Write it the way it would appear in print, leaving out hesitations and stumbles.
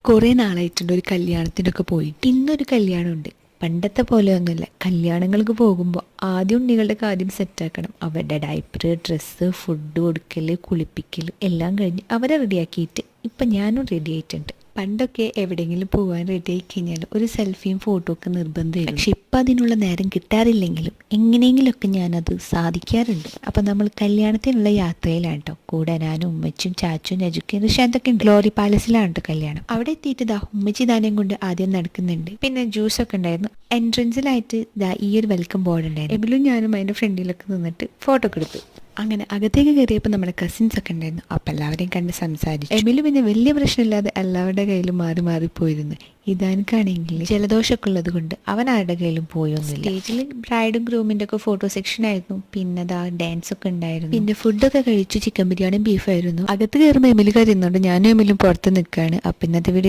കുറേ നാളായിട്ടുണ്ട് ഒരു കല്യാണത്തിനൊക്കെ പോയിട്ട്. ഇന്നൊരു കല്യാണമുണ്ട്. പണ്ടത്തെ പോലെയൊന്നുമില്ല. കല്യാണങ്ങൾക്ക് പോകുമ്പോൾ ആദ്യം ഉണ്ണികളുടെ കാര്യം സെറ്റാക്കണം. അവരുടെ ഡയപ്പർ, ഡ്രസ്സ്, ഫുഡ് കൊടുക്കൽ, കുളിപ്പിക്കൽ എല്ലാം കഴിഞ്ഞ് അവരെ റെഡിയാക്കിയിട്ട് ഇപ്പം ഞാനും റെഡി ആയിട്ടുണ്ട്. പണ്ടൊക്കെ എവിടെയെങ്കിലും പോകാൻ റെഡി ആയി കഴിഞ്ഞാൽ ഒരു സെൽഫിയും ഫോട്ടോ ഒക്കെ നിർബന്ധമായിരുന്നു. പക്ഷെ ഇപ്പം അതിനുള്ള നേരം കിട്ടാറില്ലെങ്കിലും എങ്ങനെയെങ്കിലുമൊക്കെ ഞാനത് സാധിക്കാറുണ്ട്. അപ്പം നമ്മൾ കല്യാണത്തിനുള്ള യാത്രയിലാണ് കേട്ടോ. കൂടെ ഞാനും ഉമ്മച്ചും ചാച്ചും നജുക്കും റിഷാന്തൊക്കെ ഉണ്ട്. ഗ്ലോറി പാലസിലാണ് കേട്ടോ കല്യാണം. അവിടെ എത്തിയിട്ട് ഉമ്മച്ചി ദാനം കൊണ്ട് ആദ്യം നടക്കുന്നുണ്ട്. പിന്നെ ജ്യൂസൊക്കെ ഉണ്ടായിരുന്നു. എൻട്രൻസിലായിട്ട് ഈ ഒരു വെൽക്കം ബോർഡ് ഉണ്ടായിരുന്നു. എബിലും ഞാനും അതിൻ്റെ ഫ്രണ്ടിലൊക്കെ നിന്നിട്ട് ഫോട്ടോ ഒക്കെ എടുത്തു. അങ്ങനെ അകത്തേക്ക് കയറിയപ്പോൾ നമ്മുടെ കസിൻസ് ഒക്കെ ഉണ്ടായിരുന്നു. അപ്പം എല്ലാവരെയും കണ്ട് സംസാരിച്ചു. എമിലും പിന്നെ വലിയ പ്രശ്നമില്ലാതെ എല്ലാവരുടെ കയ്യിലും മാറി മാറിപ്പോയിരുന്നു. ഇതാനക്കാണെങ്കിൽ ജലദോഷമൊക്കെ ഉള്ളത് കൊണ്ട് അവൻ ആരുടെ കയ്യിലും പോയൊന്നുമില്ല. സ്റ്റേജിൽ ബ്രൈഡും ഗ്രൂമിൻ്റെ ഒക്കെ ഫോട്ടോ സെക്ഷൻ ആയിരുന്നു. പിന്നെ ഡാൻസ് ഒക്കെ ഉണ്ടായിരുന്നു. പിന്നെ ഫുഡൊക്കെ കഴിച്ചു. ചിക്കൻ ബിരിയാണിയും ബീഫായിരുന്നു. അകത്ത് കയറുമ്പോൾ എമിൽ കരുന്നുണ്ട്. ഞാനും എമിലും പുറത്ത് നിൽക്കുകയാണ്. അപ്പം ഇന്നത്തെ വീഡിയോ